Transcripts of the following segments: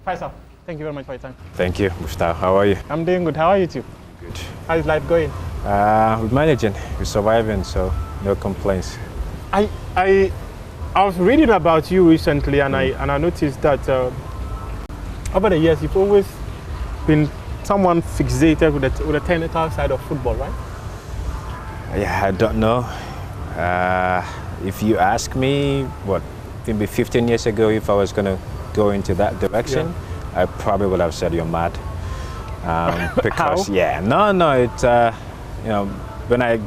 Faisal, thank you very much for your time. Thank you, Mustafa. How are you? I'm doing good. How are you too? Good. How's life going? We're managing, we're surviving, so no complaints. I was reading about you recently, and I noticed that over the years you've always been someone fixated with the technical side of football, right? Yeah, I don't know. If you ask me, what, maybe 15 years ago, if I was going to go into that direction, I probably would have said you're mad. Because, How? yeah, no, it's, you know, when I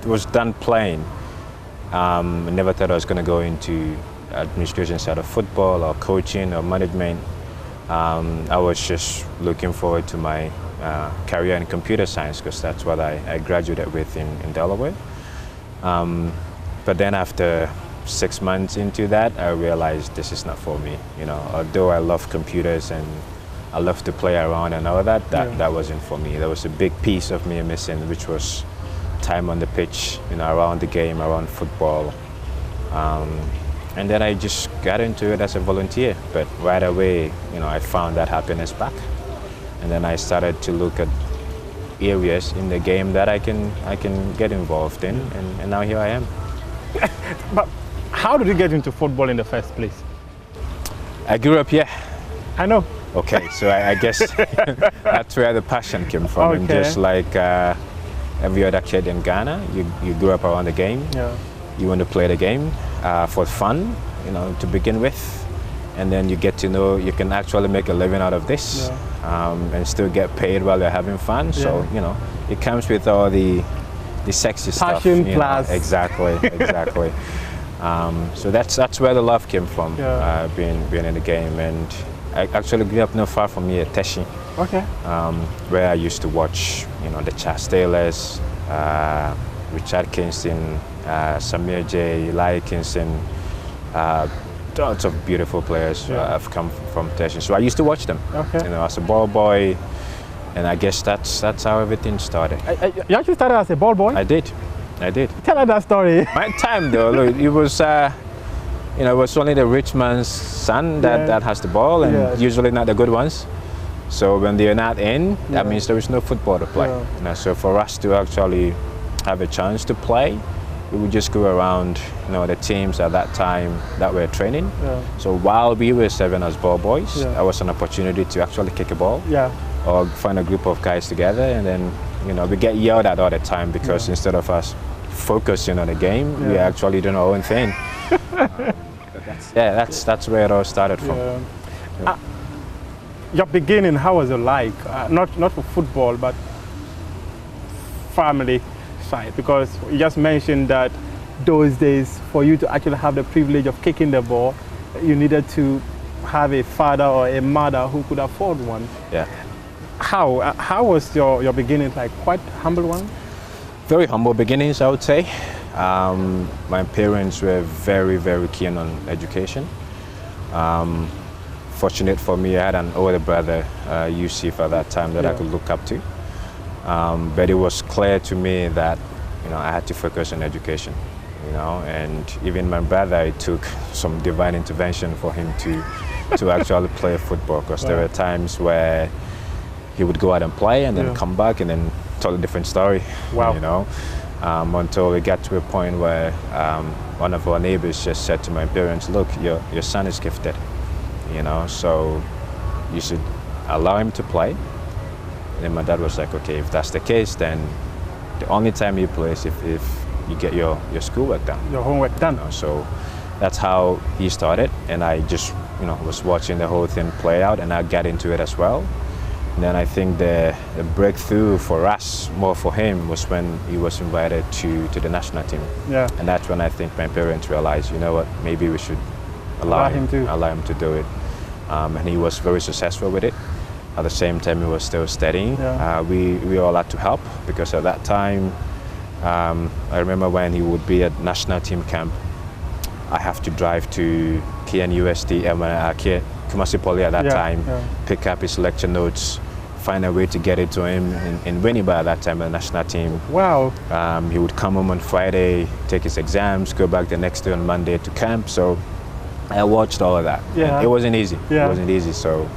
was done playing, I never thought I was going to go into administration side of football or coaching or management. I was just looking forward to my career in computer science because that's what I graduated with in Delaware. But then after 6 months into that, I realized this is not for me. You know, although I love computers and I love to play around and all that, that wasn't for me. There was a big piece of me missing, which was time on the pitch, you know, around the game, around football. And then I just got into it as a volunteer. But right away, you know, I found that happiness back. And then I started to look at areas in the game that I can get involved in, and now here I am. But how did you get into football in the first place? I grew up here. I know. Okay, so I guess that's where the passion came from. Okay. And just like every other kid in Ghana, you grew up around the game. Yeah. You want to play the game for fun, you know, to begin with. And then you get to know you can actually make a living out of this and still get paid while you're having fun. So, you know, it comes with all the sexy stuff. Passion plus. Exactly. So that's where the love came from, being in the game. And I actually grew up not far from here, Teshi. Okay. Where I used to watch, you know, the Charles Taylors, Richard Kingston, Samir J, Eli Kingston, lots of beautiful players have come from Teshi. So I used to watch them, you know, as a ball boy, and I guess that's how everything started. You actually started as a ball boy? I did. Tell us that story. My time though, look, it was, you know, it was only the rich man's son that has the ball, and usually not the good ones. So when they're not in, that means there is no football to play. You know, so for us to actually have a chance to play, we would just go around, you know, the teams at that time that were training. So while we were serving as ball boys, that was an opportunity to actually kick a ball or find a group of guys together, and then, you know, we get yelled at all the time because instead of us focusing on the game, we actually doing our own thing. That's where it all started from. Your beginning, how was it like? Not for football, but family side, because you just mentioned that those days, for you to actually have the privilege of kicking the ball, you needed to have a father or a mother who could afford one. How was your beginning like? Quite humble one? Very humble beginnings, I would say. My parents were very, very keen on education. Fortunate for me, I had an older brother, Yusuf, at that time that I could look up to. But it was clear to me that, you know, I had to focus on education, you know, and even my brother, it took some divine intervention for him to actually play football, because there were times where he would go out and play and then come back and then tell a different story, you know, until we got to a point where one of our neighbors just said to my parents, look, your son is gifted, you know, so you should allow him to play. And then my dad was like, okay, if that's the case, then the only time he plays if you get your schoolwork done. Your homework done. You know, so that's how he started, and I just, you know, was watching the whole thing play out, and I got into it as well. And then I think the breakthrough for us, more for him, was when he was invited to the national team. And that's when I think my parents realized, you know what, maybe we should allow him to do it. And he was very successful with it. At the same time, he was still studying. We all had to help, because at that time, I remember when he would be at national team camp, I have to drive to KNUST, Kumasi Poly at that time, pick up his lecture notes, find a way to get it to him in Winneba at that time, the national team. Wow. He would come home on Friday, take his exams, go back the next day on Monday to camp. So I watched all of that. It wasn't easy. It wasn't easy. So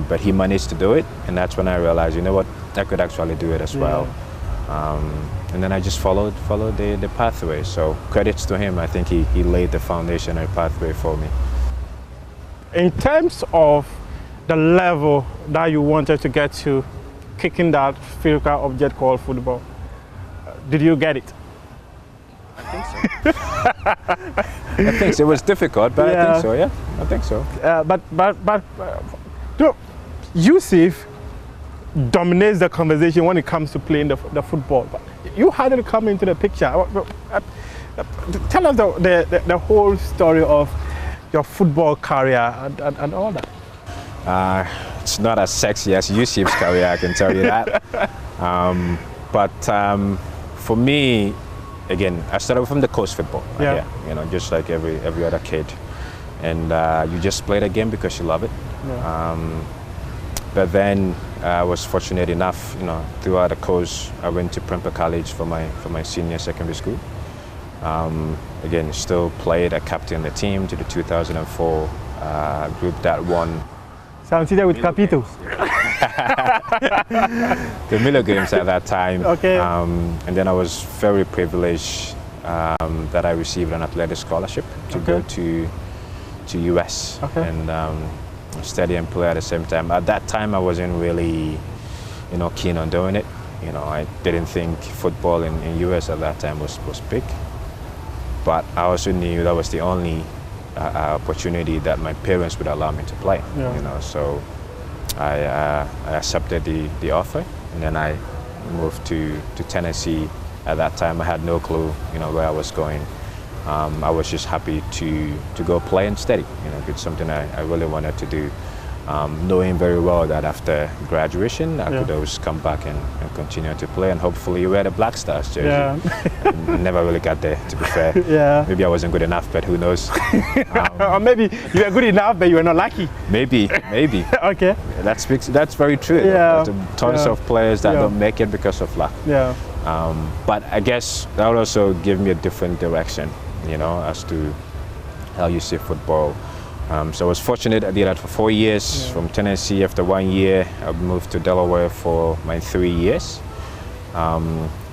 But he managed to do it, and that's when I realized, you know what, I could actually do it as well. And then I just followed the pathway. So credits to him. I think he laid the foundation and pathway for me. In terms of the level that you wanted to get to, kicking that physical object called football, did you get it? I think so. I think so. It was difficult, but I think so. Yeah, I think so. But Yusuf dominates the conversation when it comes to playing the football. But you had to come into the picture. Tell us the whole story of your football career and all that. It's not as sexy as Yusuf's career, I can tell you that. But for me, again, I started from the coast football. Yeah. You know, just like every other kid, and you just play the game because you love it. Yeah. But then I was fortunate enough, you know, throughout the course, I went to Prempeh College for my senior secondary school. Again, still played, I captained the team to the 2004 group that won. So I'm sitting with Capito. The Miller Games at that time. Okay. And then I was very privileged that I received an athletic scholarship to go to US and study and play at the same time. At that time, I wasn't really, you know, keen on doing it. You know, I didn't think football in US at that time was big. But I also knew that was the only opportunity that my parents would allow me to play. Yeah. You know, so I accepted the offer, and then I moved to Tennessee. At that time, I had no clue, you know, where I was going. I was just happy to go play and study. You know, it's something I really wanted to do. Knowing very well that after graduation, I could always come back and continue to play and hopefully wear the Black Stars jersey. Yeah. Never really got there, to be fair. Yeah. Maybe I wasn't good enough, but who knows? Or maybe you were good enough, but you were not lucky. Maybe. Okay. That's very true. Yeah. There's tons of players that don't make it because of luck. Yeah. But I guess that would also give me a different direction, you know, as to how you see football. So I was fortunate. I did that for 4 years. From Tennessee, after 1 year, I moved to Delaware for my 3 years.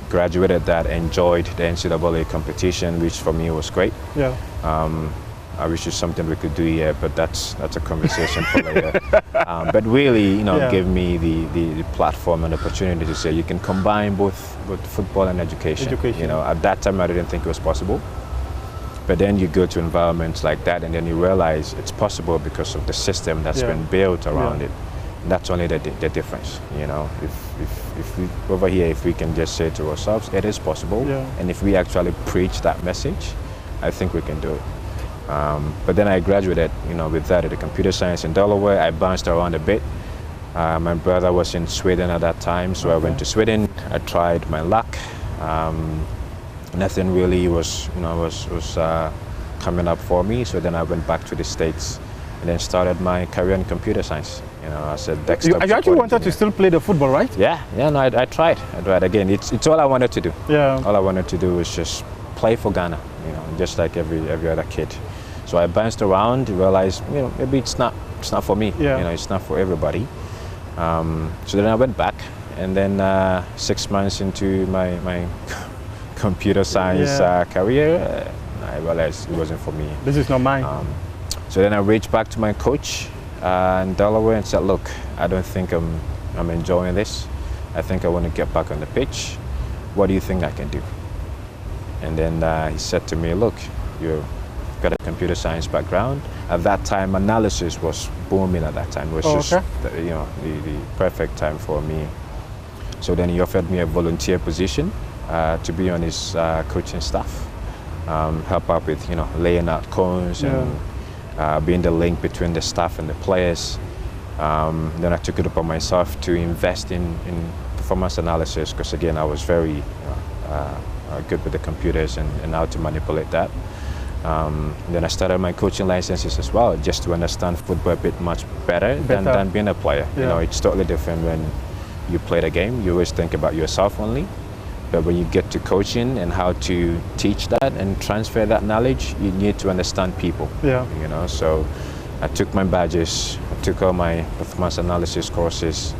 Graduated that, enjoyed the NCAA competition, which for me was great. Yeah. I wish it's something we could do here, but that's a conversation for later. But really, you know, gave me the platform and opportunity to say you can combine both football and education. You know, at that time I didn't think it was possible. But then you go to environments like that, and then you realize it's possible because of the system that's been built around it. And that's only the difference, you know. If we over here, if we can just say to ourselves, it is possible, and if we actually preach that message, I think we can do it. But then I graduated, you know, with that at the computer science in Delaware. I bounced around a bit. My brother was in Sweden at that time, so I went to Sweden. I tried my luck. Nothing really was coming up for me, so then I went back to the States and then started my career in computer science. You know, I said desktop. You actually wanted to still play the football, right? Yeah, no, I tried. Again, it's all I wanted to do. Yeah. All I wanted to do was just play for Ghana, you know, just like every other kid. So I bounced around, realized, you know, maybe it's not for me. Yeah. You know, it's not for everybody. So then I went back, and then 6 months into my computer science career, I realized it wasn't for me. This is not mine. So then I reached back to my coach in Delaware and said, look, I don't think I'm enjoying this. I think I want to get back on the pitch. What do you think I can do? And then he said to me, look, you've got a computer science background. At that time, analysis was booming at that time. It was just the perfect time for me. So then he offered me a volunteer position to be on his coaching staff, help out with, you know, laying out cones and being the link between the staff and the players. Then I took it upon myself to invest in performance analysis, because again, I was very good with the computers and how to manipulate that. Then I started my coaching licenses as well, just to understand football a bit much better than being a player. You know, it's totally different when you play the game. You always think about yourself only. But when you get to coaching and how to teach that and transfer that knowledge, you need to understand people. Yeah. You know, so I took my badges took all my performance analysis courses,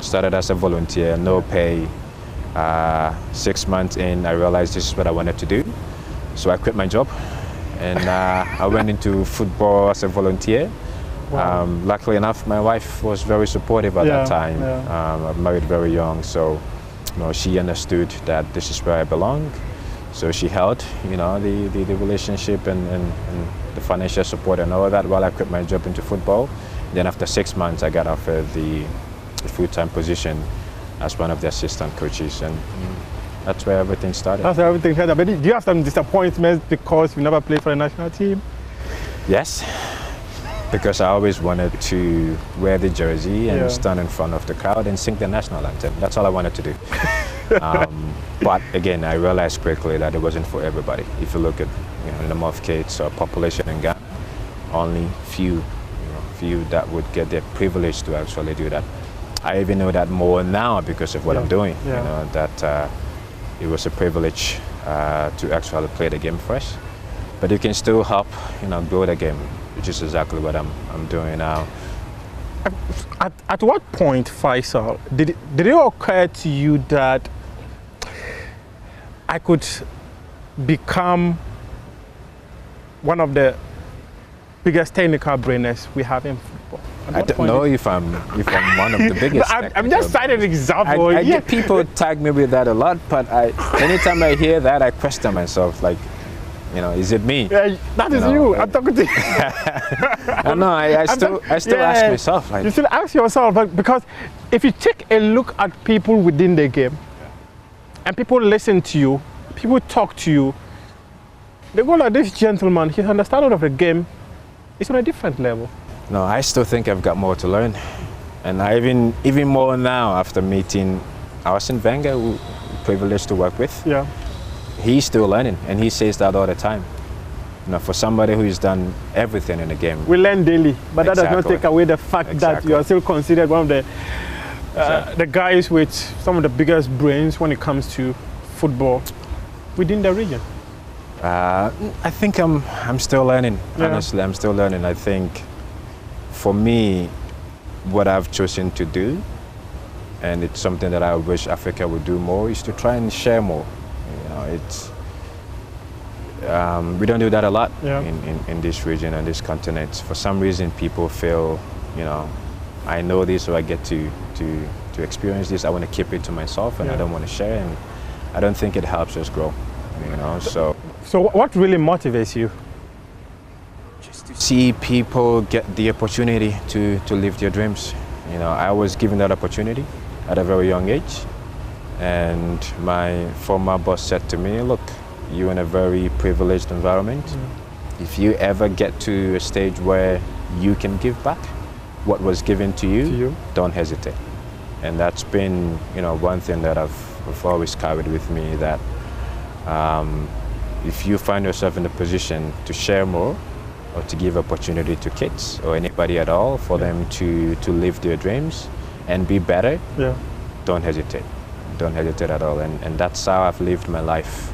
started as a volunteer, no pay. 6 months in, I realized this is what I wanted to do. So I quit my job and I went into football as a volunteer. Wow. Luckily enough, my wife was very supportive at that time. I married very young, so she understood that this is where I belong. So she held, the relationship and the financial support and all that while I quit my job into football. Then after 6 months, I got offered the full-time position as one of the assistant coaches, and that's where everything started. That's where everything started. But do you have some disappointments because you never played for the national team? Yes, because I always wanted to wear the jersey and stand in front of the crowd and sing the national anthem. That's all I wanted to do. But again, I realized quickly that it wasn't for everybody. If you look at the number of kids or population in Ghana, only few that would get the privilege to actually do that. I even know that more now because of what I'm doing. That it was a privilege to actually play the game fresh. But you can still help, build a game, which is exactly what I'm doing now. At what point, Faisal, did it occur to you that I could become one of the biggest technical brainers we have in football? I don't know if I'm one of the biggest. I'm just citing an example. I get people tag me with that a lot, but anytime I hear that, I question myself, like, is it me? That is you. I'm talking to you. I still ask myself. You still ask yourself, but because if you take a look at people within the game, and people listen to you, people talk to you, they go like, this gentleman, his understanding of the game is on a different level. No, I still think I've got more to learn, and I even more now after meeting Arsene Wenger, who privileged to work with. Yeah. He's still learning, and he says that all the time. For somebody who's done everything in the game. We learn daily, but that does not take away the fact that you are still considered one of the guys with some of the biggest brains when it comes to football within the region. I think I'm still learning. Honestly, I'm still learning. I think for me, what I've chosen to do, and it's something that I wish Africa would do more, is to try and share more. We don't do that a lot in this region and this continent. For some reason, people feel, I know this, so I get to experience this. I want to keep it to myself, and I don't want to share. And I don't think it helps us grow. So what really motivates you? Just to see people get the opportunity to live their dreams. I was given that opportunity at a very young age. And my former boss said to me, look, you're in a very privileged environment. If you ever get to a stage where you can give back what was given to you, don't hesitate. And that's been, one thing that I've always carried with me, that if you find yourself in a position to share more or to give opportunity to kids or anybody at all for them to live their dreams and be better, don't hesitate. Don't hesitate at all. And that's how I've lived my life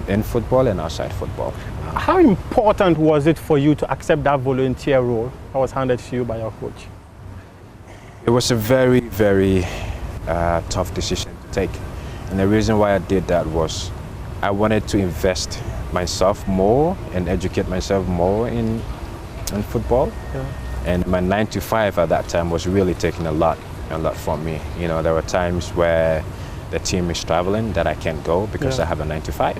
in football and outside football. How important was it for you to accept that volunteer role that was handed to you by your coach? It was a very, very tough decision to take. And the reason why I did that was I wanted to invest myself more and educate myself more in football. And my 9 to 5 at that time was really taking a lot from me. There were times where the team is traveling that I can't go because I have a 9 to 5.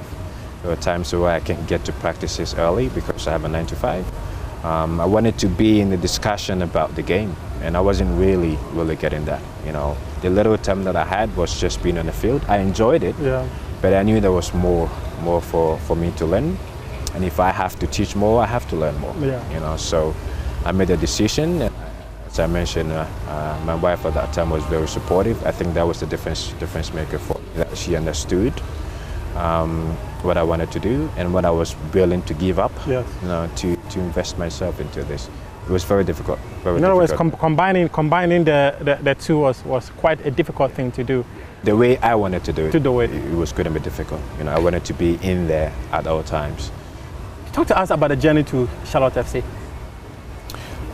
There were times where I can't get to practices early because I have a 9 to 5. I wanted to be in the discussion about the game, and I wasn't really getting that. The little time that I had was just being on the field. I enjoyed it, but I knew there was more for me to learn, and if I have to teach more, I have to learn more. So I made a decision. As I mentioned, my wife at that time was very supportive. I think that was the difference maker for me, that she understood what I wanted to do and what I was willing to give up to invest myself into this. It was very difficult. In other words, combining the two was quite a difficult thing to do. The way I wanted to do it, it was going to be difficult. I wanted to be in there at all times. Talk to us about the journey to Charlotte FC.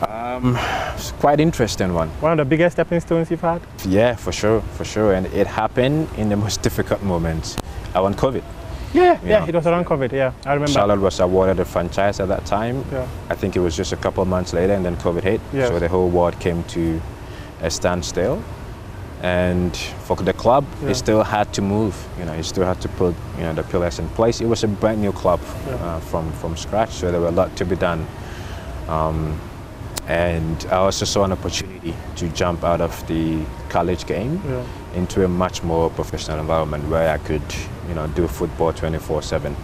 It's quite interesting one. One of the biggest stepping stones you've had? Yeah, for sure. And it happened in the most difficult moments. I won COVID. Yeah, it was around COVID, yeah, I remember. Charlotte was awarded the franchise at that time. Yeah. I think it was just a couple of months later and then COVID hit. Yes. So the whole world came to a standstill. And for the club, it still had to move. It still had to put the pillars in place. It was a brand new club from scratch, so there were a lot to be done. And I also saw an opportunity to jump out of the college game into a much more professional environment where I could, do football 24/7.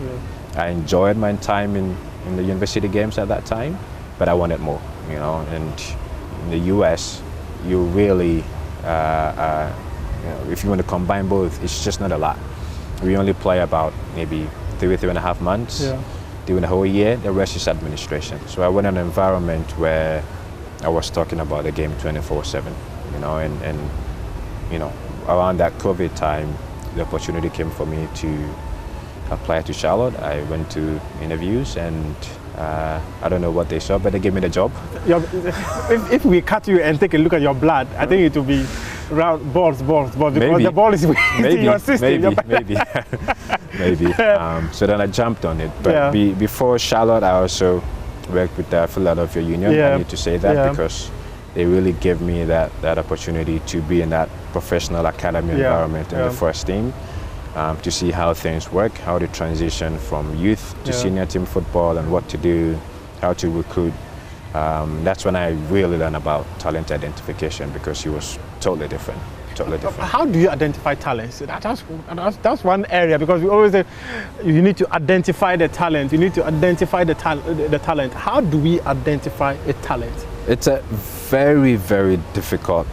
I enjoyed my time in the university games at that time, but I wanted more, And in the US, you really, if you want to combine both, it's just not a lot. We only play about maybe 3.5 months. During the whole year, the rest is administration. So I went in an environment where I was talking about the game 24/7, and around that COVID time, the opportunity came for me to apply to Charlotte. I went to interviews and I don't know what they saw, but they gave me the job. If we cut you and take a look at your blood, I think it will be round balls, because the ball is in your system. Maybe. So then I jumped on it. But before Charlotte, I also worked with the Philadelphia Union. I need to say that because they really gave me that opportunity to be in that professional academy environment in the first team, to see how things work, how to transition from youth to senior team football and what to do, how to recruit. That's when I really learned about talent identification because it was totally different. How do you identify talents? That's one area, because we always say you need to identify the talent. You need to identify the talent. How do we identify a talent? It's a very, very difficult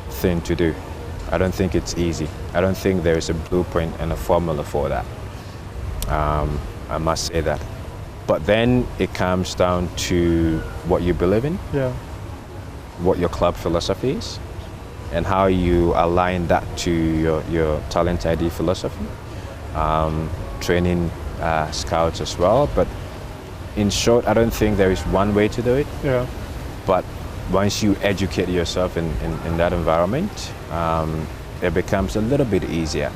thing to do. I don't think it's easy. I don't think there is a blueprint and a formula for that. I must say that. But then it comes down to what you believe in, what your club philosophy is, and how you align that to your talent ID philosophy. Training scouts as well. But in short, I don't think there is one way to do it. But once you educate yourself in that environment, it becomes a little bit easier.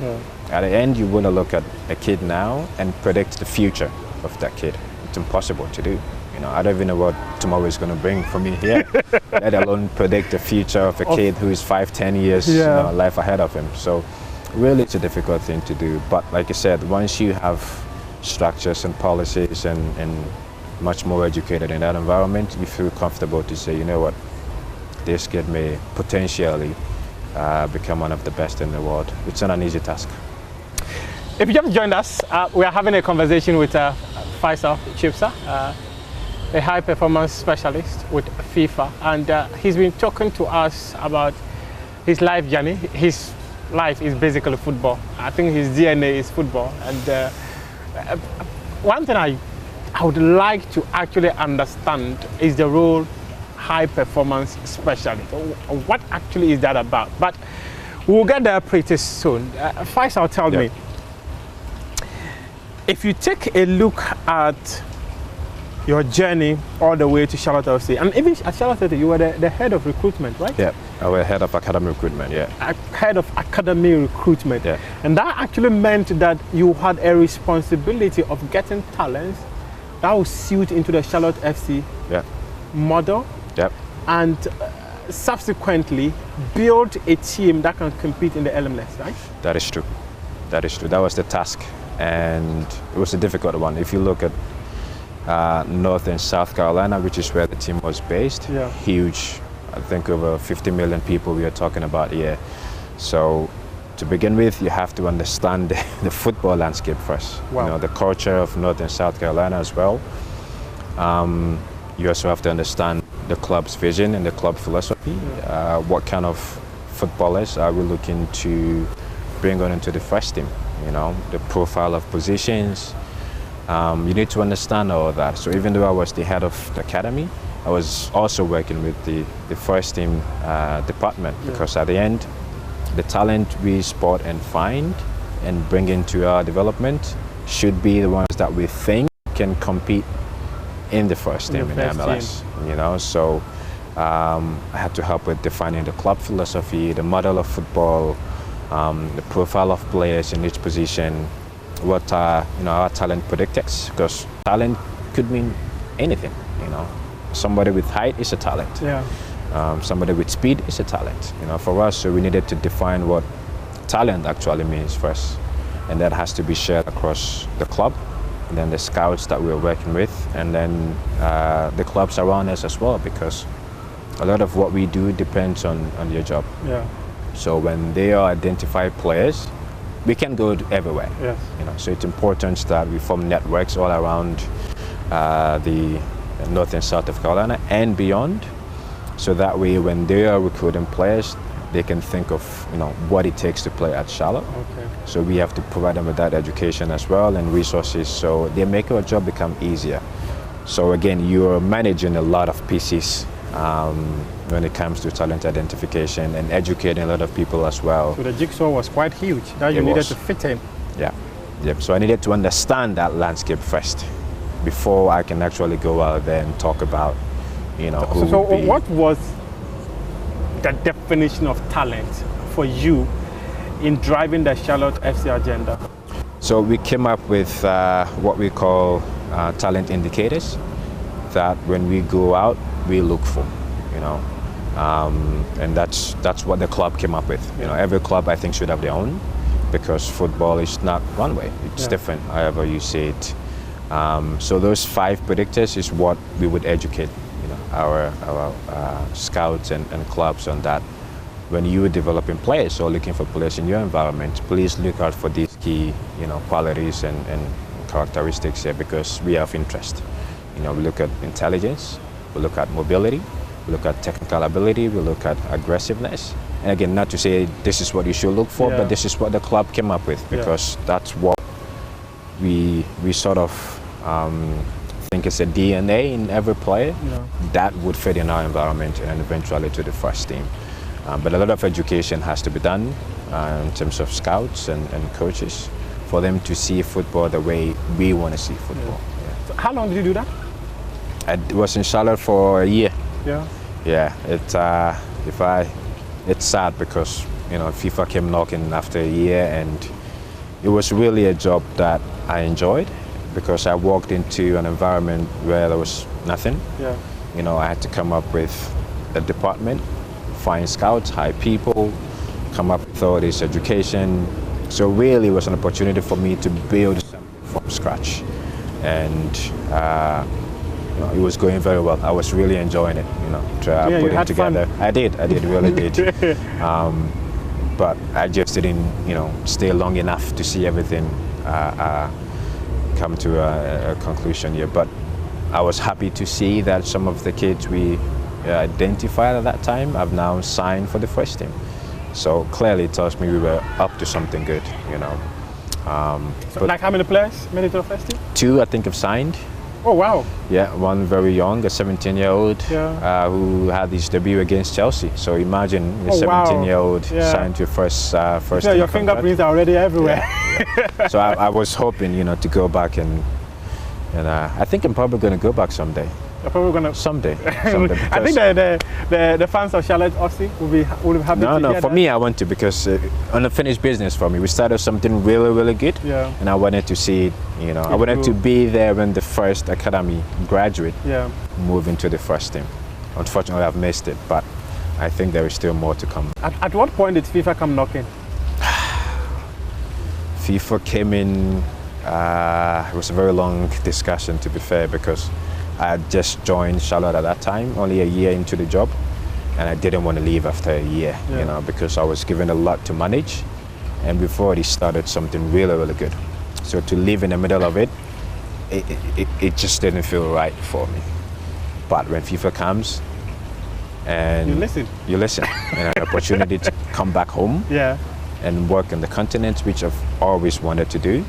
At the end, you want to look at a kid now and predict the future of that kid. It's impossible to do. I don't even know what tomorrow is going to bring for me here, let alone predict the future of a kid who is 5-10 years life ahead of him. So really it's a difficult thing to do. But like I said, once you have structures and policies and much more educated in that environment, you feel comfortable to say, you know what, this kid may potentially become one of the best in the world. It's not an easy task. If you just joined us, we are having a conversation with Faisal CHIBSAH, a high performance specialist with FIFA, and he's been talking to us about his life journey. His life is basically football. I think his DNA is football. And one thing I would like to actually understand is the role high performance specialist. What actually is that about? But we'll get there pretty soon. Faisal, tell me, if you take a look at your journey all the way to Charlotte FC, and even at Charlotte FC, you were the head of recruitment, right? Yeah, I was head of academy recruitment, Head of academy recruitment. And that actually meant that you had a responsibility of getting talents that will suit into the Charlotte FC model. And subsequently build a team that can compete in the LMS, right? That is true. That was the task. And it was a difficult one. If you look at North and South Carolina, which is where the team was based, huge. I think over 50 million people we are talking about here. So to begin with, you have to understand the football landscape first. The culture of North and South Carolina as well. You also have to understand the club's vision and the club philosophy. What kind of footballers are we looking to bring on into the first team? The profile of positions. You need to understand all of that. So even though I was the head of the academy, I was also working with the first team department, because at the end, the talent we spot and find and bring into our development should be the ones that we think can compete in the first team in MLS. So I had to help with defining the club philosophy, the model of football, the profile of players in each position, what are our talent predictors, because talent could mean anything. Somebody with height is a talent. Yeah. Somebody with speed is a talent. For us, so we needed to define what talent actually means first, and that has to be shared across the club, and then the scouts that we're working with, and then the clubs around us as well, because a lot of what we do depends on your job. Yeah. So when they are identified players, we can go everywhere. Yes. So it's important that we form networks all around the North and South of Carolina and beyond, so that way when they are recruiting players, they can think of what it takes to play at Charlotte. Okay. So we have to provide them with that education as well and resources, so they make our job become easier. So again, you're managing a lot of pieces when it comes to talent identification and educating a lot of people as well. So the jigsaw was quite huge that you needed to fit in. Yeah. Yep. So I needed to understand that landscape first before I can actually go out there and talk about, who So would be. what was the definition of talent for you in driving the Charlotte FC agenda? So we came up with what we call talent indicators that when we go out, we look for, and that's what the club came up with. Every club I think should have their own, because football is not one way. It's different, however you say it. So those 5 predictors is what we would educate, our scouts and clubs on that. When you are developing players or looking for players in your environment, please look out for these key, qualities and characteristics here, because we have interest. We look at intelligence, we look at mobility, we look at technical ability, we look at aggressiveness. And again, not to say this is what you should look for, but this is what the club came up with, because that's what we sort of think is a DNA in every player that would fit in our environment and eventually to the first team. But a lot of education has to be done in terms of scouts and coaches for them to see football the way we want to see football. So how long did you do that? I was in Charlotte for a year. Yeah. Yeah. It's sad because FIFA came knocking after a year, and it was really a job that I enjoyed, because I walked into an environment where there was nothing. Yeah. I had to come up with a department, find scouts, hire people, come up with all this education. So really it was an opportunity for me to build something from scratch. And it was going very well. I was really enjoying it, putting it together. Fun. I did, really did. But I just didn't, stay long enough to see everything come to a conclusion here. But I was happy to see that some of the kids we identified at that time have now signed for the first team. So clearly it tells me we were up to something good, So like how many players made it to the first team? 2, I think, have signed. Oh, wow. Yeah, one very young, a 17-year-old, who had his debut against Chelsea. So imagine a 17-year-old signed to first team your fingerprints are already everywhere. Yeah. So I was hoping, to go back and I think I'm probably going to go back someday. You're probably going to someday. I think the fans of Charlotte FC will be happy to hear that. For me, I want to, because unfinished business for me. We started something really, really good, and I wanted to see it. I wanted to be there when the first academy graduate move into the first team. Unfortunately, I've missed it, but I think there is still more to come. At what point did FIFA come knocking? FIFA came in. It was a very long discussion, to be fair, because I had just joined Charlotte at that time, only a year into the job, and I didn't want to leave after a year, because I was given a lot to manage, and before it started something really, really good. So to leave in the middle of it, it just didn't feel right for me. But when FIFA comes, and you listen, and an opportunity to come back home and work on the continent, which I've always wanted to do,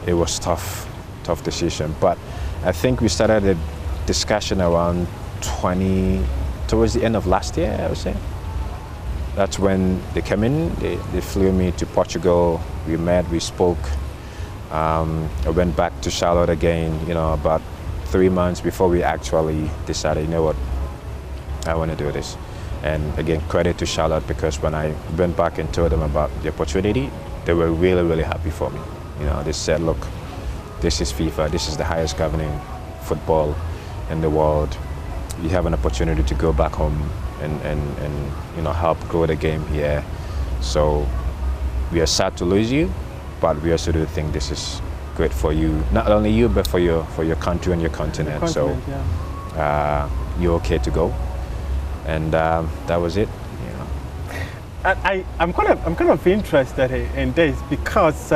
it was tough decision. But I think we started a discussion around towards the end of last year, I would say. That's when they came in, they flew me to Portugal, we met, we spoke. I went back to Charlotte again, about 3 months before we actually decided, you know what, I want to do this. And again, credit to Charlotte, because when I went back and told them about the opportunity, they were really, really happy for me. You know, they said, look, this is FIFA, this is the highest governing football in the world. You have an opportunity to go back home and you know, help grow the game here. So we are sad to lose you, but we also do think this is great for you, not only you, but for your country and your continent. You're okay to go. And that was it. You know. I'm kind of interested in this because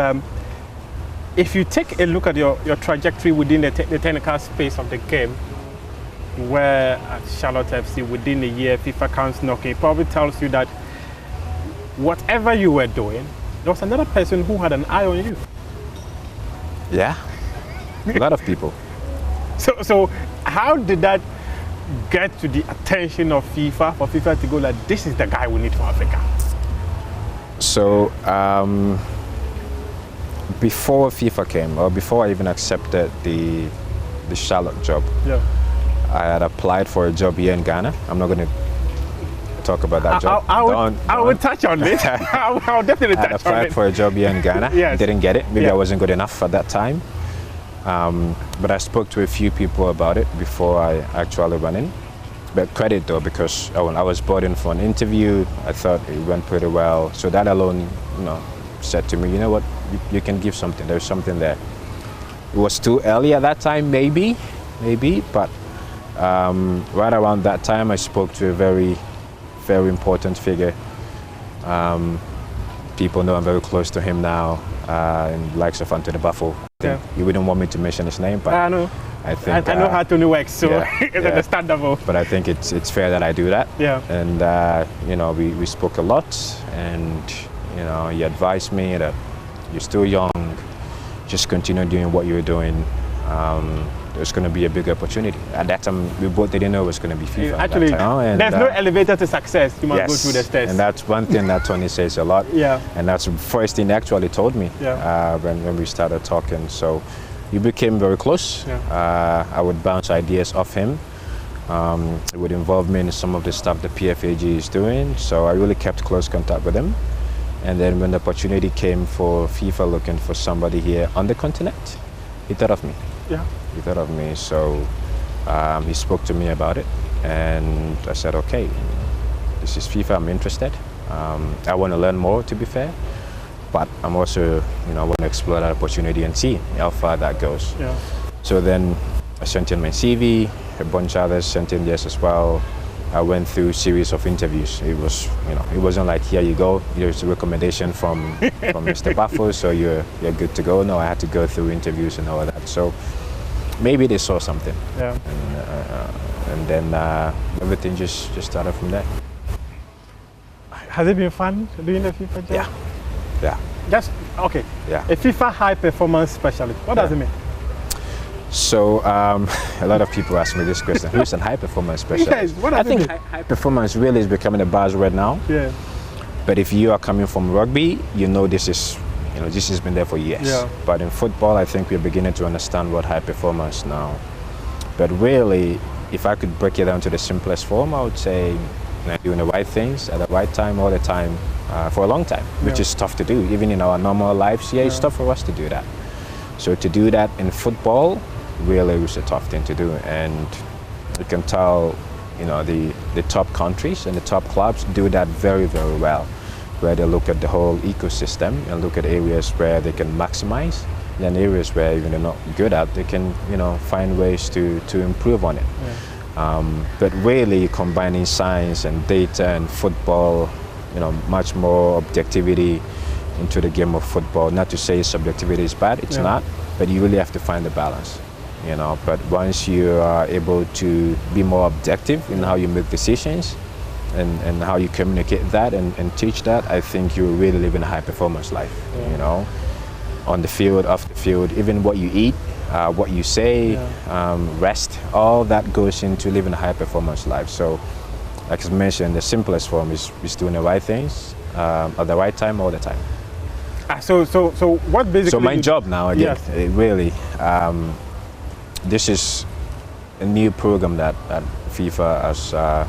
if you take a look at your trajectory within the technical space of the game, where at Charlotte FC within a year FIFA counts knocking, it probably tells you that whatever you were doing, there was another person who had an eye on you. Yeah, a lot of people. So how did that get to the attention of FIFA, for FIFA to go like, this is the guy we need for Africa? So before FIFA came, or before I even accepted the Charlotte job, yeah, I had applied for a job here in Ghana. I'm not going to talk about that job. I will touch on this. I'll definitely touch on it. I applied for a job here in Ghana. Yes. Didn't get it. Maybe I wasn't good enough at that time. But I spoke to a few people about it before I actually went in. But credit though, because when I was brought in for an interview, I thought it went pretty well. So that alone, you know, said to me, you know what, you can give something. There's something there. It was too early at that time, maybe, but right around that time, I spoke to a very, very important figure. People know I'm very close to him now, in the likes of Anthony Buffo. Yeah. You wouldn't want me to mention his name, but I know. I think I know how Tony works, so yeah, it's understandable. But I think it's fair that I do that. Yeah. And you know, we spoke a lot, and you know, he advised me that you're still young, just continue doing what you're doing. There's going to be a big opportunity. At that time, we both didn't know it was going to be FIFA. Actually, there's no elevator to success. You must go through the stairs. And that's one thing that Tony says a lot. Yeah. And that's the first thing he actually told me. Yeah. When we started talking. So we became very close. Yeah. I would bounce ideas off him. It would involve me in some of the stuff the PFAG is doing. So I really kept close contact with him. And then when the opportunity came for FIFA looking for somebody here on the continent, he thought of me. Yeah. He thought of me, so he spoke to me about it, and I said, okay, this is FIFA, I'm interested. I want to learn more, to be fair, but I'm also, you know, I want to explore that opportunity and see how far that goes. Yeah. So then I sent in my CV, a bunch of others sent in theirs as well. I went through a series of interviews. It was, you know, it wasn't like, here you go, here's a recommendation from Mr. Buffo, so you're good to go. No, I had to go through interviews and all of that. So maybe they saw something. Yeah. And then everything just started from there. Has it been fun doing the FIFA job? Yeah. Yeah. Just, okay. Yeah. A FIFA high performance specialist. What does it mean? So a lot of people ask me this question: who's a high performance specialist? Yes, what does I think it mean? high performance really is becoming a buzzword now. Yeah. But if you are coming from rugby, you know this is, you know, this has been there for years. Yeah. But in football, I think we're beginning to understand what high performance now. But really, if I could break it down to the simplest form, I would say, you know, doing the right things at the right time all the time for a long time, which is tough to do. Even in our normal lives, it's tough for us to do that. So to do that in football really was a tough thing to do. And you can tell, you know, the top countries and the top clubs do that very, very well, where they look at the whole ecosystem and look at areas where they can maximize, and areas where even they're not good at, they can, you know, find ways to improve on it. Yeah. But really combining science and data and football, you know, much more objectivity into the game of football. Not to say subjectivity is bad, it's not, but you really have to find the balance. You know, but once you are able to be more objective in how you make decisions and how you communicate that and teach that, I think you really live in a high performance life. Yeah. You know, on the field, off the field, even what you eat, what you say, rest, all that goes into living a high performance life. So, like I mentioned, the simplest form is doing the right things at the right time all the time. So what basically? So my job now, again, it really. This is a new program that FIFA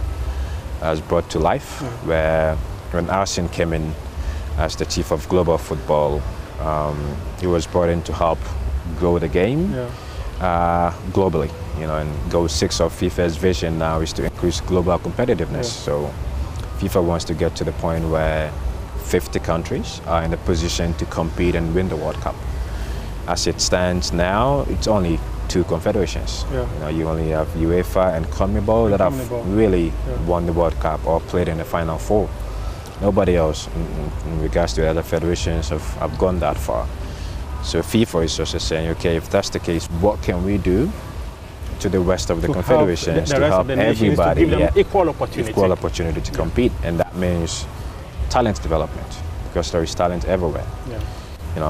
has brought to life, where when Arsene came in as the chief of global football, he was brought in to help grow the game globally. And goal 6 of FIFA's vision now is to increase global competitiveness. So FIFA wants to get to the point where 50 countries are in a position to compete and win the World Cup. As it stands now, it's only 2 confederations. You only have UEFA and CONMEBOL that have really won the World Cup or played in the Final 4. Nobody else, in regards to other federations, have gone that far. So FIFA is also saying, okay, if that's the case, what can we do to the rest of the confederations to help everybody, to give them equal opportunity to compete? And that means talent development, because there is talent everywhere.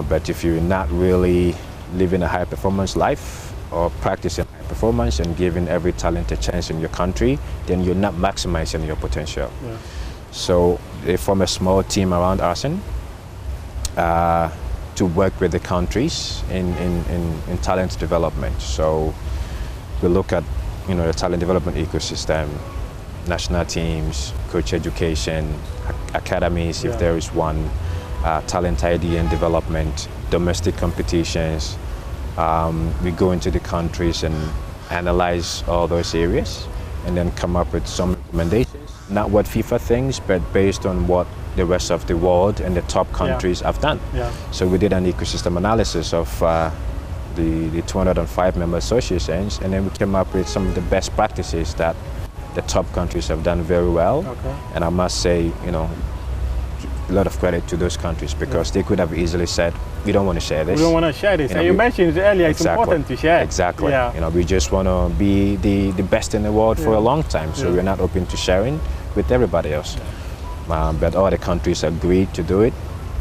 But if you're not really living a high performance life or practicing high performance and giving every talent a chance in your country, then you're not maximizing your potential. So they form a small team around Arsene to work with the countries in talent development. So we look at the talent development ecosystem, national teams, coach education, academies if there is one, talent ID and development, domestic competitions. We go into the countries and analyze all those areas and then come up with some recommendations. Not what FIFA thinks, but based on what the rest of the world and the top countries have done. So we did an ecosystem analysis of the 205 member associations, and then we came up with some of the best practices that the top countries have done very well. And I must say, a lot of credit to those countries, because they could have easily said, we don't want to share this. We don't want to share this. And you mentioned earlier, it's important to share. Exactly. We just want to be the best in the world for a long time, so we're not open to sharing with everybody else. But all the countries agreed to do it,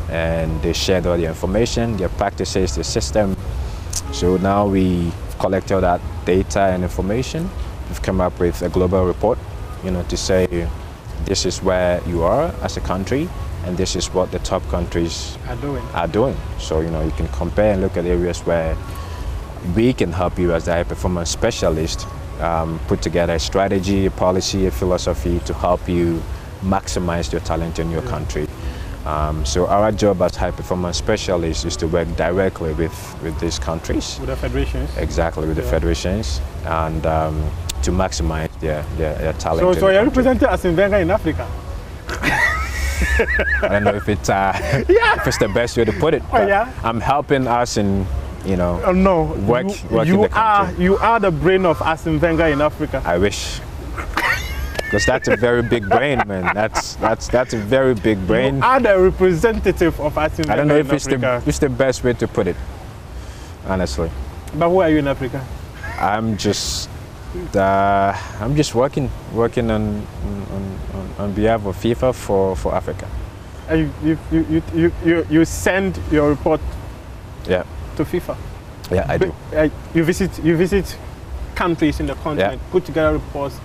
and they shared all the information, their practices, the system. So now we collect all that data and information. We've come up with a global report, to say this is where you are as a country, and this is what the top countries are doing. So you can compare and look at areas where we can help you as the high performance specialist put together a strategy, a policy, a philosophy to help you maximize your talent in your country. So our job as high performance specialists is to work directly with these countries. With the federations? Exactly, with the federations, and to maximize their talent. So you're representing Arsene Wenger in Africa? I don't know if it's the best way to put it. I'm helping Arsene, work in the country. You are the brain of Arsene Wenger in Africa. I wish. Because that's a very big brain, man. That's a very big brain. You are the representative of Arsene Wenger. I don't know if it's the best way to put it, honestly. But who are you in Africa? I'm just working on behalf of FIFA for Africa. And you send your report to FIFA? Yeah, I do. You visit countries in the continent, put together reports,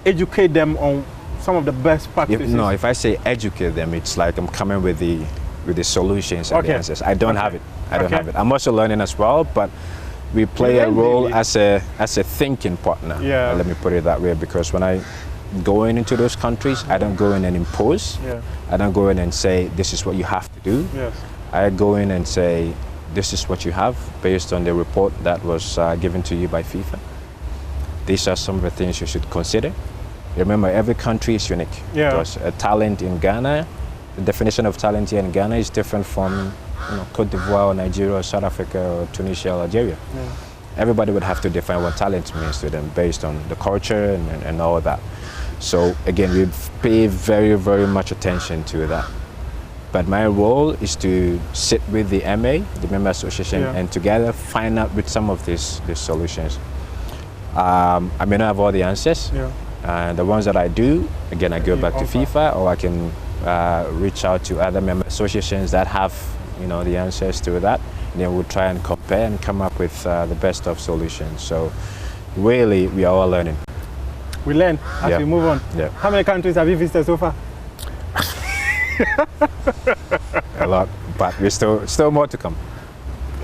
educate them on some of the best practices. If I say educate them, it's like I'm coming with the solutions and the answers. I don't have it. I don't have it. I'm also learning as well, but we play a role as a thinking partner. Let me put it that way, because when I go into those countries, I don't go in and impose. I don't go in and say, this is what you have to do. I go in and say, this is what you have based on the report that was given to you by FIFA. These are some of the things you should consider. Remember, every country is unique. Because a talent in Ghana, the definition of talent here in Ghana is different from Cote d'Ivoire, or Nigeria, or South Africa, or Tunisia, or Algeria. Everybody would have to define what talent means to them based on the culture and all of that. So again, we pay very, very much attention to that. But my role is to sit with the MA, the Member Association, and together find out with some of these solutions. I may not have all the answers. And the ones that I do, again, I go back to FIFA, or I can reach out to other member associations that have the answers to that. And then we'll try and compare and come up with the best of solutions. So really, we are all learning. We learn as we move on. How many countries have you visited so far? A lot, but we're still more to come.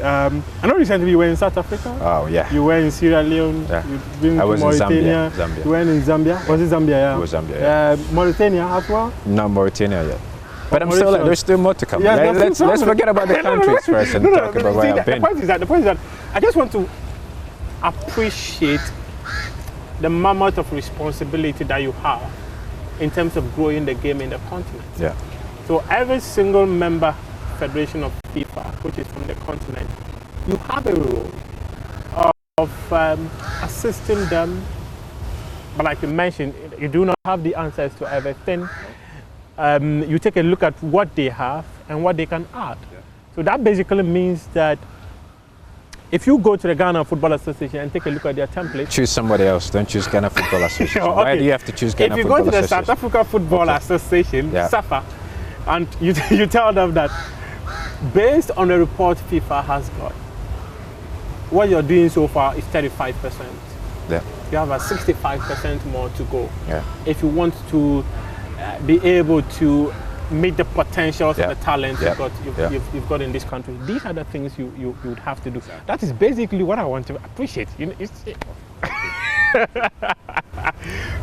I know recently you were in South Africa. Oh, yeah. You were in Sierra Leone. Yeah. You've been I to was Mauritania. in Zambia. You went in Zambia. Was it Zambia? Yeah. It was Zambia, yeah. Mauritania as well? Not Mauritania yet. But I'm Mauritius. still, there's still more to come. Yeah, Yeah, let's forget about the countries first and talk about where I've been. The point is that I just want to appreciate the mammoth of responsibility that you have in terms of growing the game in the continent. Yeah. So every single member federation of FIFA, which is from the continent, you have a role of assisting them. But like you mentioned, you do not have the answers to everything. You take a look at what they have and what they can add. Yeah. So that basically means that if you go to the Ghana Football Association and take a look at their template, choose somebody else. Don't choose Ghana Football Association. Okay. Why do you have to choose Ghana Football Association? If you go to the South Africa Football Association, SAFA, and you tell them that based on the report FIFA has got, what you're doing so far is 35%. Yeah. You have a 65% more to go. Yeah. If you want to be able to meet the potentials of the talent you've got in this country. These are the things you would have to do. That is basically what I want to appreciate.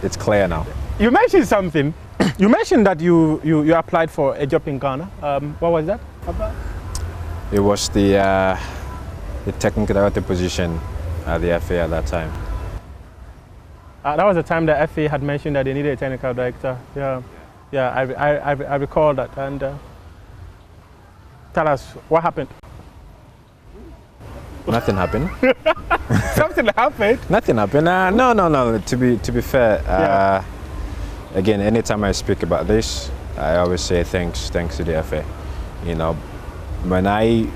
It's clear now. You mentioned something. You mentioned that you applied for a job in Ghana. What was that about? It was the technical director position at the FA at that time. That was the time the FA had mentioned that they needed a technical director. Yeah, I recall that. And tell us, what happened? Nothing happened. Something happened? Nothing happened. No. To be fair, again, anytime I speak about this, I always say thanks to the FA. You know, when I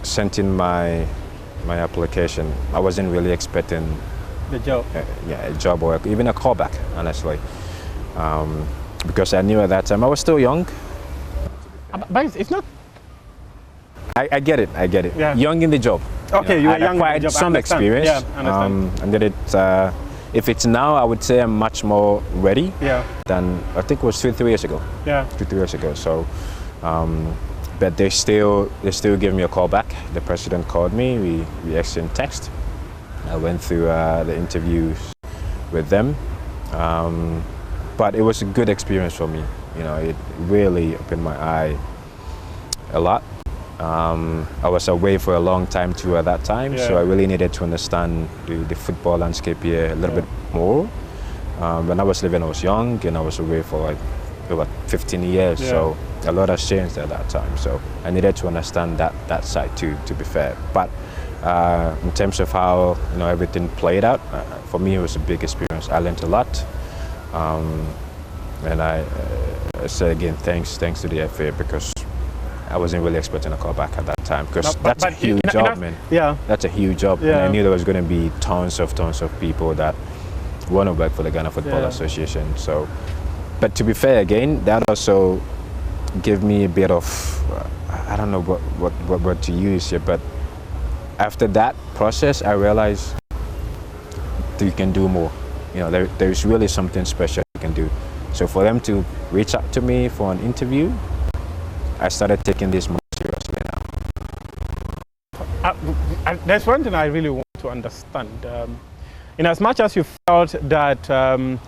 sent in my application, I wasn't really expecting the job. A job or even a callback, honestly. Because I knew at that time I was still young. But it's not. I get it. Yeah. Young in the job. Okay, you were young in the acquired job. some experience. Yeah, I understand. And did it. If it's now, I would say I'm much more ready. Yeah. Than I think it was 2-3 years ago. Yeah. 2-3 years ago. So, but they still give me a call back. The president called me. We exchanged text. I went through the interviews with them. But it was a good experience for me. You know, it really opened my eye a lot. I was away for a long time too at that time, so I really needed to understand the football landscape here a little bit more. When I was living, I was young and I was away for like about 15 years, so a lot has changed at that time. So I needed to understand that side too, to be fair. But in terms of how everything played out, for me it was a big experience. I learned a lot. And I say again, thanks to the FA, because I wasn't really expecting a call back at that time, because that's a huge job, man. Yeah. That's a huge job. Yeah. And I knew there was going to be tons of people that want to work for the Ghana Football Association. So, but to be fair, again, that also gave me a bit of, I don't know what to use here, but after that process, I realized that you can do more. There's really something special you can do. So for them to reach out to me for an interview, I started taking this more seriously now. There's one thing I really want to understand. In as much as you felt that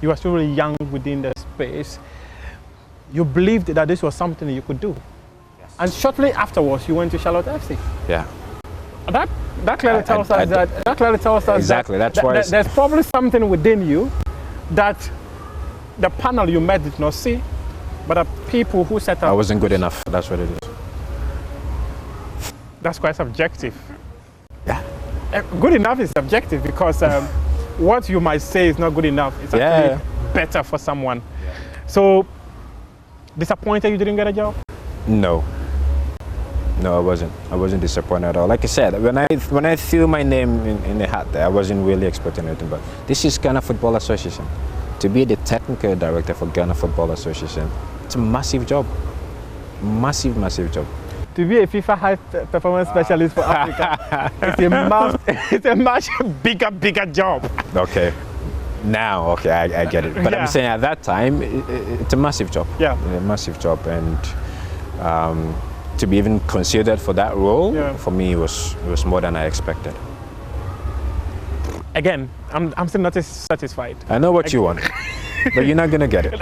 you were still really young within the space, you believed that this was something that you could do. Yes. And shortly afterwards, you went to Charlotte FC. Yeah. That clearly tells us that exactly. That's why there's probably something within you that the panel you met did not see, but the people who set up. I wasn't good enough. That's what it is. That's quite subjective. Yeah. Good enough is subjective, because what you might say is not good enough. It's actually better for someone. Yeah. So, disappointed you didn't get a job? No, I wasn't. I wasn't disappointed at all. Like I said, when I threw my name in the hat there, I wasn't really expecting anything. But this is Ghana Football Association. To be the technical director for Ghana Football Association, it's a massive job. Massive job. To be a FIFA high performance specialist for Africa, it's a much bigger job. Okay. Now, okay, I get it. But I'm saying at that time, it's a massive job. Yeah. A massive job. And to be even considered for that role, for me, it was more than I expected. Again, I'm still not satisfied. I know what you want, but you're not going to get it.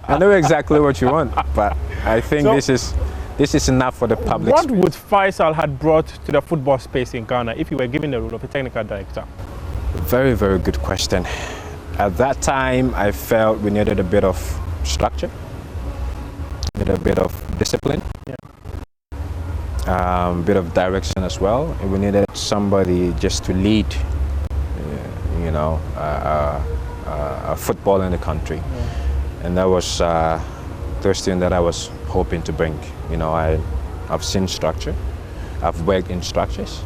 I know exactly what you want, but I think this is enough for the public. What would Faisal had brought to the football space in Ghana if you were given the role of a technical director? Very, very good question. At that time, I felt we needed a bit of structure, a bit of discipline, a bit of direction as well. And we needed somebody just to lead, football in the country. And that was those things that I was hoping to bring. I've seen structure, I've worked in structures,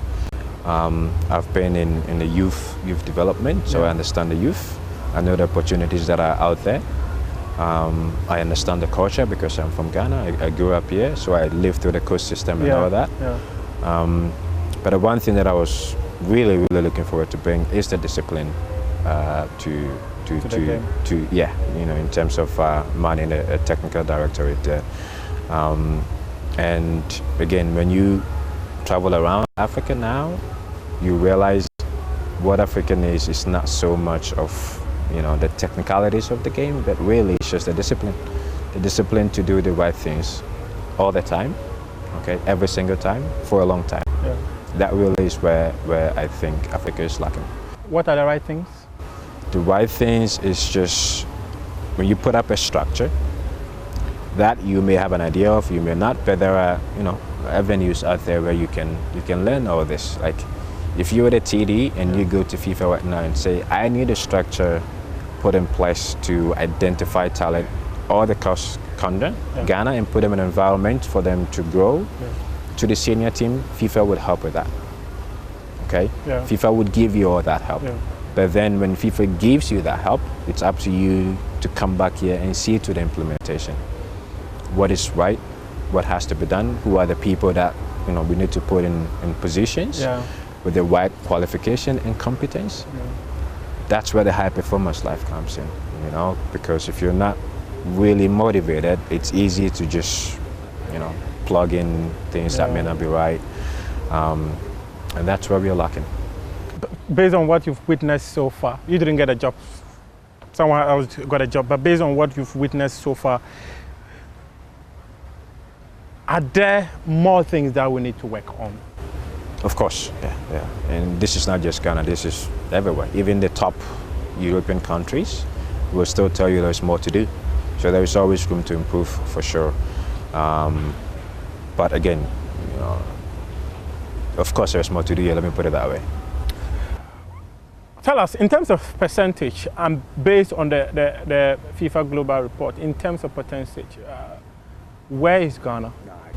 I've been in the youth development, so I understand the youth. I know the opportunities that are out there. I understand the culture because I'm from Ghana. I grew up here, so I lived through the coast system and all that. But the one thing that I was really, really looking forward to bring is the discipline in terms of managing a technical directorate there. And again, when you travel around Africa now, you realize what Africa needs is not so much of the technicalities of the game, but really it's just the discipline to do the right things all the time, every single time for a long time. That really is where I think Africa is lacking. What are the right things? The right things is just when you put up a structure that you may have an idea of, you may not, but there are avenues out there where you can learn all this. Like if you're the TD and you go to FIFA right now and say, I need a structure put in place to identify talent all across Ghana and put them in an environment for them to grow to the senior team, FIFA would help with that. FIFA would give you all that help. But then when FIFA gives you that help, it's up to you to come back here and see to the implementation. What is right, what has to be done, who are the people that we need to put in positions with the right qualification and competence. That's where the high performance life comes in, because if you're not really motivated, it's easy to just plug in things that may not be right, and that's where we're lacking. Based on what you've witnessed so far, you didn't get a job, someone else got a job, but based on what you've witnessed so far, are there more things that we need to work on? Of course, yeah. And this is not just Ghana, this is everywhere. Even the top European countries will still tell you there's more to do. So there is always room to improve, for sure. But again, of course there's more to do here, let me put it that way. Tell us, in terms of percentage, and based on the FIFA Global Report, in terms of percentage, where is Ghana?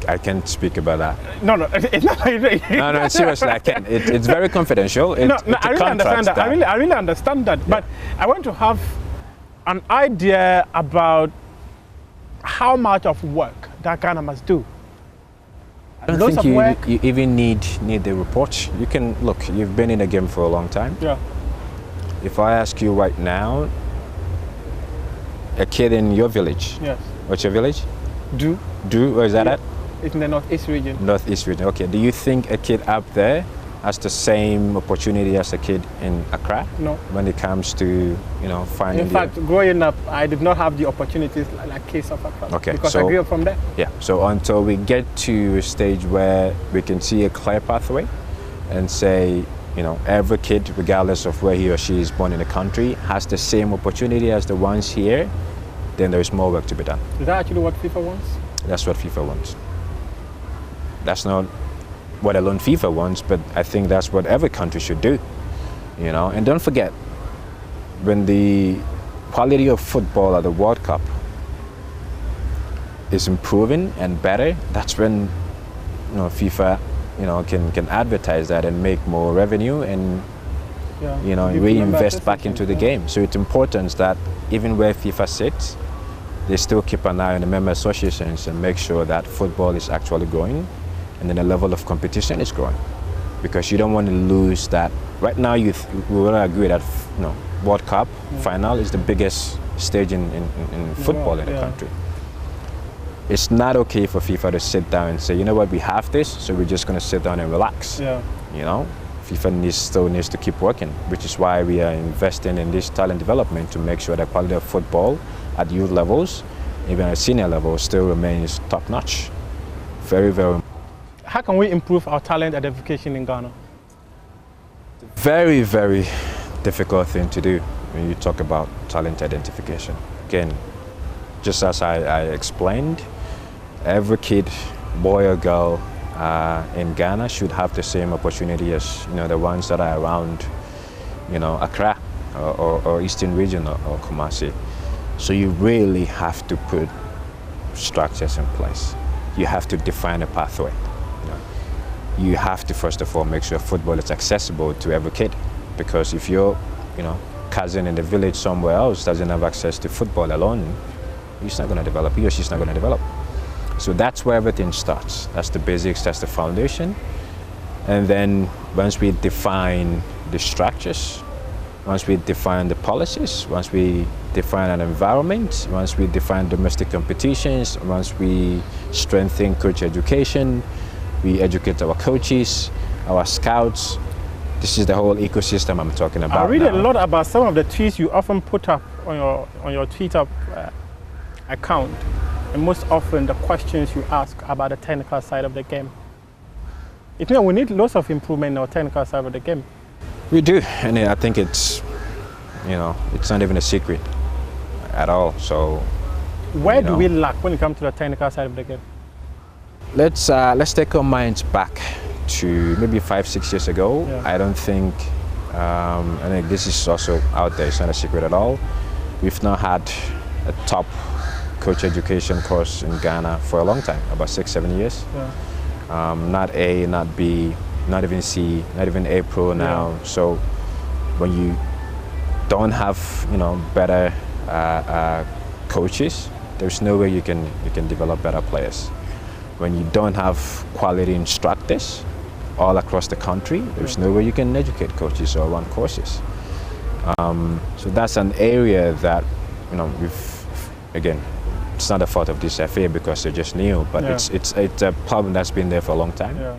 I can't speak about that. No, it's not. No, seriously, I can't. It's very confidential. I really understand that. I really understand that. But I want to have an idea about how much of work that Ghana must do. I don't think you even need the report. You can look. You've been in the game for a long time. Yeah. If I ask you right now, a kid in your village. Yes. What's your village? Do. Where is that at? It's in the northeast region. Northeast region. Okay. Do you think a kid up there has the same opportunity as a kid in Accra? No. When it comes to finding. In fact, growing up, I did not have the opportunities like case of Accra. Okay. Because I grew up from there. Yeah. So until we get to a stage where we can see a clear pathway, and say, every kid, regardless of where he or she is born in the country, has the same opportunity as the ones here, then there is more work to be done. Is that actually what FIFA wants? That's what FIFA wants. That's not what alone FIFA wants, but I think that's what every country should do. And don't forget, when the quality of football at the World Cup is improving and better, that's when FIFA can advertise that and make more revenue and reinvest back into the game. So it's important that even where FIFA sits, they still keep an eye on the member associations and make sure that football is actually growing and then the level of competition is growing. Because you don't want to lose that. Right now, we will agree that World Cup final is the biggest stage in football in the country. it's not okay for FIFA to sit down and say, you know what, we have this, so we're just going to sit down and relax. Yeah. You know, FIFA still needs to keep working, which is why we are investing in this talent development to make sure the quality of football at youth levels, even at senior levels, still remains top-notch. Very, very. How can we improve our talent identification in Ghana? Very, very difficult thing to do when you talk about talent identification. Again, just as I explained, every kid, boy or girl in Ghana should have the same opportunity as the ones that are around Accra or Eastern Region or Kumasi. So you really have to put structures in place. You have to define a pathway. You have to first of all make sure football is accessible to every kid, because if your cousin in the village somewhere else doesn't have access to football alone, he's not going to develop. He or she's not going to develop. So that's where everything starts. That's the basics, that's the foundation. And then once we define the structures, once we define the policies, once we define an environment, once we define domestic competitions, once we strengthen coach education, we educate our coaches, our scouts. This is the whole ecosystem I'm talking about. I read a lot about some of the tweets you often put up on your Twitter account, and most often the questions you ask about the technical side of the game. We need lots of improvement in our technical side of the game. We do, and I think it's not even a secret at all. So where do we lack when it comes to the technical side of the game? Let's take our minds back to maybe 5-6 years ago. Yeah. I don't think, I think this is also out there, it's not a secret at all. We've not had a top coach education course in Ghana for a long time, about 6-7 years. Yeah. Not A, not B, not even C, not even A Pro now. Yeah. So when you don't have better coaches, there's no way you can develop better players. When you don't have quality instructors all across the country, there's no way you can educate coaches or run courses. So that's an area that again, it's not the fault of this FA because they're just new, but yeah. it's a problem that's been there for a long time. Yeah.